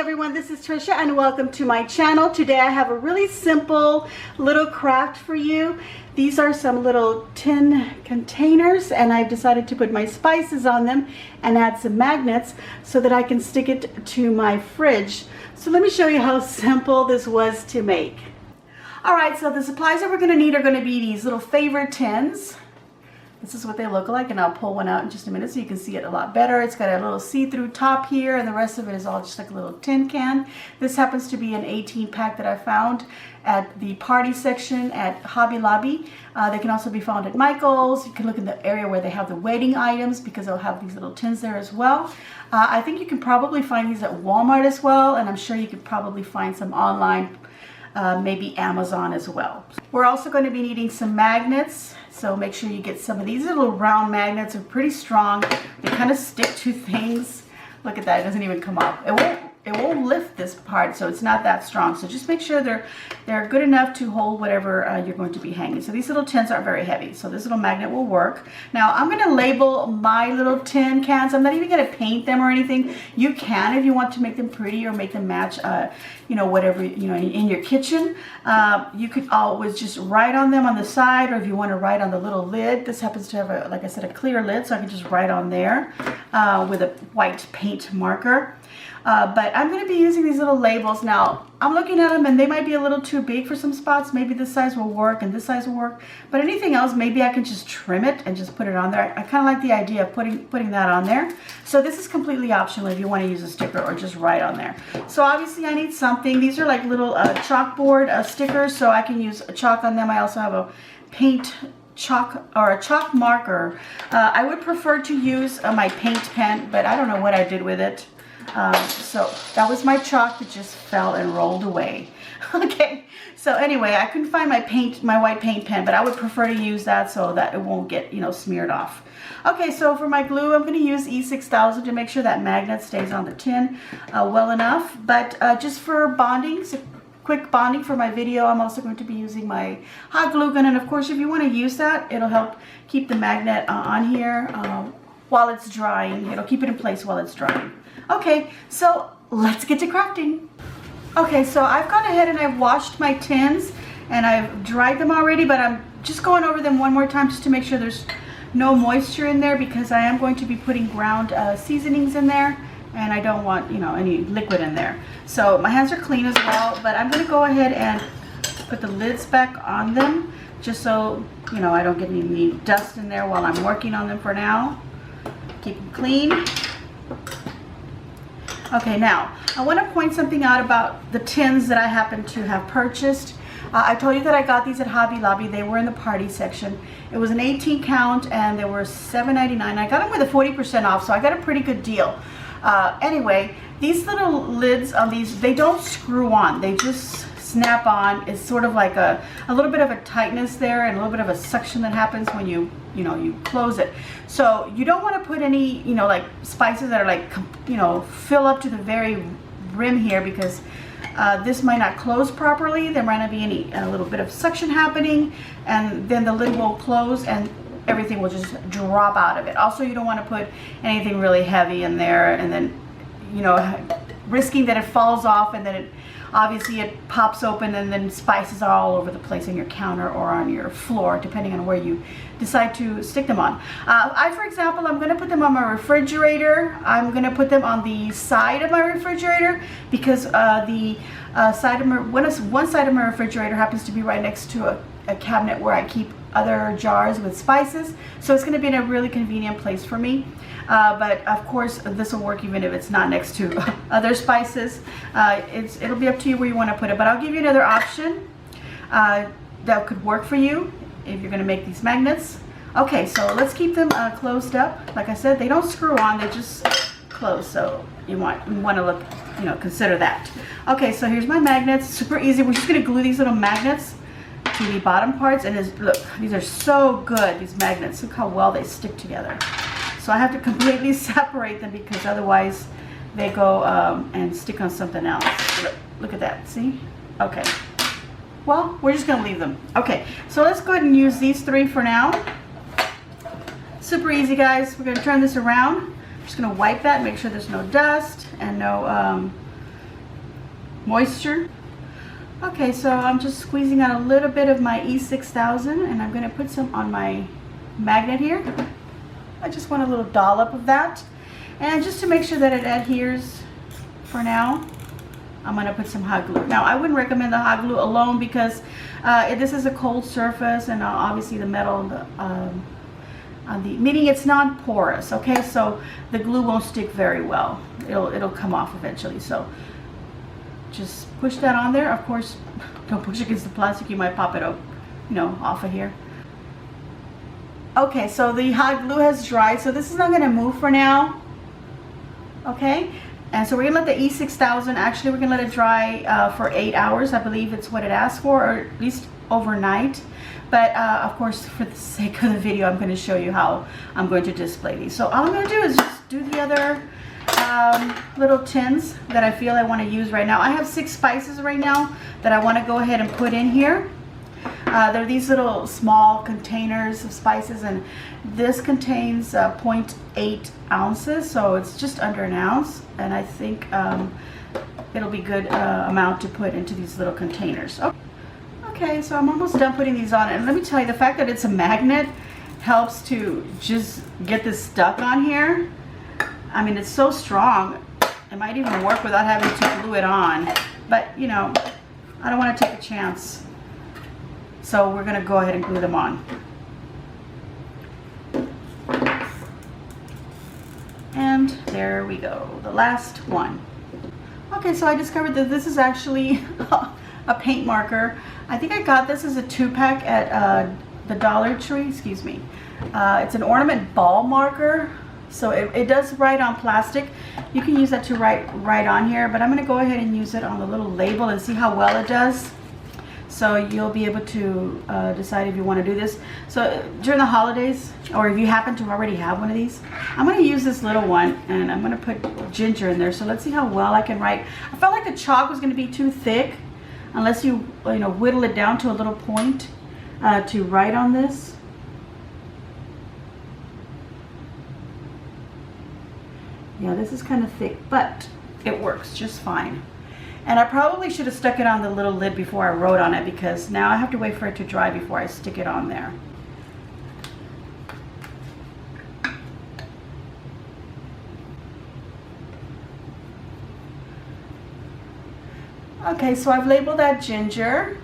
everyone, this is Trisha and welcome to my channel. Today I have a really simple little craft for you. These are some little tin containers and I've decided to put my spices on them and add some magnets so that I can stick it to my fridge. So let me show you how simple this was to make. Alright, so the supplies that we're going to need are going to be these little Favor tins. This is what they look like, and I'll pull one out in just a minute so you can see it a lot better. It's got a little see-through top here, and the rest of it is all just like a little tin can. This happens to be an 18 pack that I found at the party section at Hobby Lobby. They can also be found at Michael's. You can look in the area where they have the wedding items because they'll have these little tins there as well. I think you can probably find these at Walmart as well, and I'm sure you could probably find some online, maybe Amazon as well. We're also going to be needing some magnets. So make sure you get some of these. Little round magnets are pretty strong. They kind of stick to things. Look at that, it doesn't even come off. It won't lift this part, so it's not that strong. So just make sure they're good enough to hold whatever you're going to be hanging. So these little tins aren't very heavy, so this little magnet will work. Now I'm going to label my little tin cans. I'm not even going to paint them or anything. You can if you want to make them pretty or make them match, you know, whatever, you know, in your kitchen. You could always just write on them on the side, or if you want to write on the little lid. This happens to have, a, like I said, a clear lid, so I can just write on there with a white paint marker. But I'm going to be using these little labels. Now, I'm looking at them and they might be a little too big for some spots. Maybe this size will work and this size will work. But anything else, maybe I can just trim it and just put it on there. I kind of like the idea of putting that on there. So this is completely optional if you want to use a sticker or just write on there. So obviously I need something. These are like little chalkboard stickers, so I can use chalk on them. I also have a paint chalk or a chalk marker. I would prefer to use my paint pen, but I don't know what I did with it. So that was my chalk that just fell and rolled away. Okay, so anyway, I couldn't find my white paint pen, but I would prefer to use that so that it won't get, you know, smeared off. Okay, so for my glue, I'm going to use E6000 to make sure that magnet stays on the tin well enough. But just for bonding, so quick bonding for my video, I'm also going to be using my hot glue gun. And of course, if you want to use that, it'll help keep the magnet on here while it's drying. It'll keep it in place while it's drying. Okay, so let's get to crafting. Okay, so I've gone ahead and I've washed my tins and I've dried them already, but I'm just going over them one more time just to make sure there's no moisture in there, because I am going to be putting ground seasonings in there and I don't want, you know, any liquid in there. So my hands are clean as well, but I'm going to go ahead and put the lids back on them just so, you know, I don't get any dust in there while I'm working on them for now. Keep them clean. Okay, now I want to point something out about the tins that I happen to have purchased. I told you that I got these at Hobby Lobby. They were in the party section. It was an 18 count and they were $7.99. I got them with a 40% off, so I got a pretty good deal. Anyway, these little lids on these, they don't screw on. They just snap on. It's sort of like a little bit of a tightness there and a little bit of a suction that happens when you close it. So you don't want to put any, you know, like spices that are like, you know, fill up to the very rim here, because this might not close properly. There might not be a little bit of suction happening, and then the lid will close and everything will just drop out of it. Also, you don't want to put anything really heavy in there and then, you know, risking that it falls off and then obviously it pops open and then spices are all over the place on your counter or on your floor, depending on where you decide to stick them on. For example, I'm going to put them on my refrigerator. I'm going to put them on the side of my refrigerator because one side of my refrigerator happens to be right next to a cabinet where I keep other jars with spices, so it's going to be in a really convenient place for me. But of course this will work even if it's not next to other spices. It'll be up to you where you want to put it, but I'll give you another option that could work for you if you're going to make these magnets. Okay, so let's keep them closed up. Like I said, they don't screw on, they just close, so you want to look, you know, consider that. Okay, so here's my magnets. Super easy. We're just going to glue these little magnets to the bottom parts, and look, these are so good, these magnets. Look how well they stick together. So I have to completely separate them because otherwise they go and stick on something else. Look at that, see? Okay, well, we're just gonna leave them. Okay, so let's go ahead and use these three for now. Super easy, guys. We're gonna turn this around. I'm just gonna wipe that, make sure there's no dust and no moisture. Okay, so I'm just squeezing out a little bit of my E6000 and I'm going to put some on my magnet here. I just want a little dollop of that. And just to make sure that it adheres for now, I'm going to put some hot glue. Now, I wouldn't recommend the hot glue alone because this is a cold surface, and obviously the metal on the meaning it's non-porous. Okay, so the glue won't stick very well. It'll come off eventually. So just push that on there. Of course, don't push against the plastic. You might pop it up, off of here. Okay, so the hot glue has dried, so this is not going to move for now. Okay. And so we're gonna let the E6000, actually we're gonna let it dry for 8 hours. I believe it's what it asks for, or at least overnight. But of course, for the sake of the video, I'm gonna show you how I'm going to display these. So all I'm gonna do is just do the other little tins that I feel I wanna use right now. I have 6 spices right now that I wanna go ahead and put in here. They're these little small containers of spices, and this contains 0.8 ounces, so it's just under an ounce, and I think it'll be good amount to put into these little containers. Okay, so I'm almost done putting these on, and let me tell you, the fact that it's a magnet helps to just get this stuck on here. I mean, it's so strong, it might even work without having to glue it on, but I don't want to take a chance. So we're going to go ahead and glue them on. And there we go, the last one. Okay, so I discovered that this is actually a paint marker. I think I got this as a 2-pack at the Dollar Tree, excuse me. It's an ornament ball marker. So it does write on plastic. You can use that to write right on here, but I'm going to go ahead and use it on the little label and see how well it does. So you'll be able to decide if you want to do this. So during the holidays, or if you happen to already have one of these, I'm going to use this little one, and I'm going to put ginger in there. So let's see how well I can write. I felt like the chalk was going to be too thick, unless you whittle it down to a little point to write on this. Yeah, this is kind of thick, but it works just fine. And I probably should have stuck it on the little lid before I wrote on it, because now I have to wait for it to dry before I stick it on there. Okay, so I've labeled that ginger.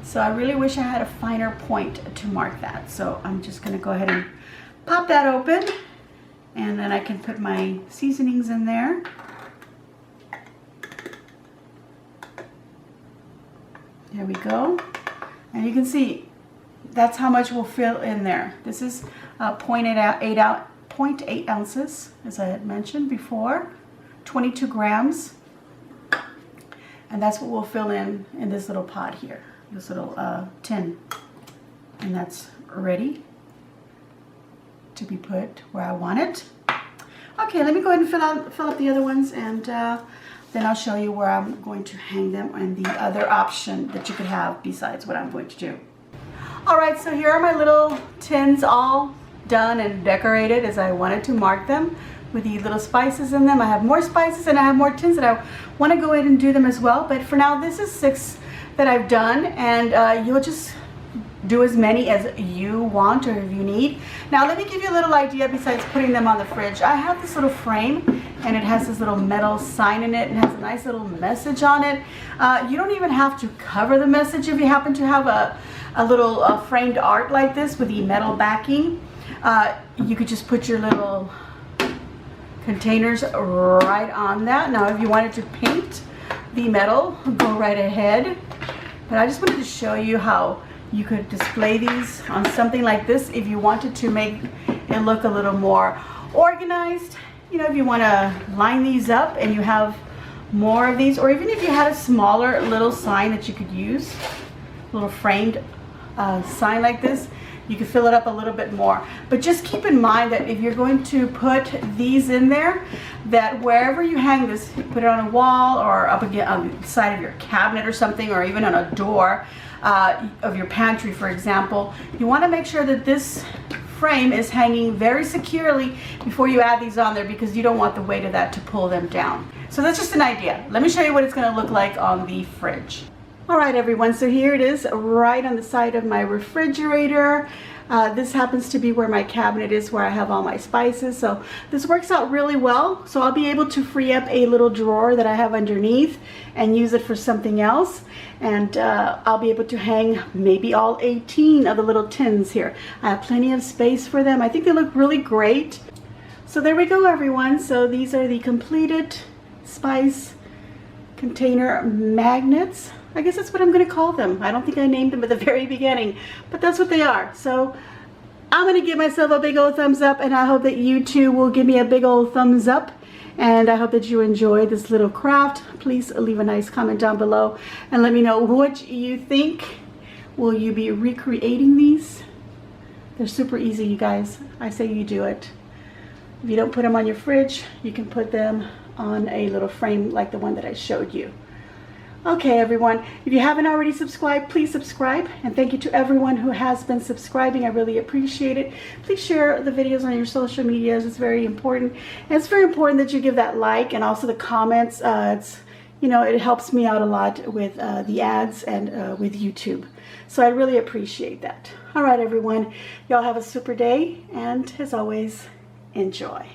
So I really wish I had a finer point to mark that. So I'm just going to go ahead and pop that open, and then I can put my seasonings in there. There we go. And you can see that's how much will fill in there. This is 0.8 ounces, as I had mentioned before, 22 grams. And that's what we'll fill in this little pot here, this little tin. And that's ready to be put where I want it. Okay, let me go ahead and fill up the other ones, and then I'll show you where I'm going to hang them and the other option that you could have besides what I'm going to do. All right, so here are my little tins all done and decorated as I wanted to mark them with the little spices in them. I have more spices and I have more tins that I want to go ahead and do them as well. But for now, this is 6 that I've done, and you'll just do as many as you want or if you need. Now let me give you a little idea besides putting them on the fridge. I have this little frame, and it has this little metal sign in it and has a nice little message on it. You don't even have to cover the message if you happen to have a little framed art like this with the metal backing. You could just put your little containers right on that. Now if you wanted to paint the metal, go right ahead. But I just wanted to show you how you could display these on something like this if you wanted to make it look a little more organized. If you want to line these up and you have more of these, or even if you had a smaller little sign that you could use, a little framed sign like this, you could fill it up a little bit more. But just keep in mind that if you're going to put these in there, that wherever you hang this, put it on a wall or up against on the side of your cabinet or something, or even on a door of your pantry, for example, you want to make sure that this frame is hanging very securely before you add these on there, because you don't want the weight of that to pull them down. So that's just an idea. Let me show you what it's going to look like on the fridge. All right, everyone, so here it is right on the side of my refrigerator. This happens to be where my cabinet is, where I have all my spices. So this works out really well. So I'll be able to free up a little drawer that I have underneath and use it for something else. And I'll be able to hang maybe all 18 of the little tins here. I have plenty of space for them. I think they look really great. So there we go, everyone. So these are the completed spice container magnets. I guess that's what I'm going to call them. I don't think I named them at the very beginning, but that's what they are. So I'm going to give myself a big old thumbs up, and I hope that you too will give me a big old thumbs up. And I hope that you enjoyed this little craft. Please leave a nice comment down below and let me know what you think. Will you be recreating these? They're super easy, you guys. I say you do it. If you don't put them on your fridge, you can put them on a little frame like the one that I showed you. Okay, everyone, if you haven't already subscribed, please subscribe. And thank you to everyone who has been subscribing. I really appreciate it. Please share the videos on your social medias. It's very important. And it's very important that you give that like and also the comments. It helps me out a lot with the ads and with YouTube. So I really appreciate that. All right, everyone, y'all have a super day. And as always, enjoy.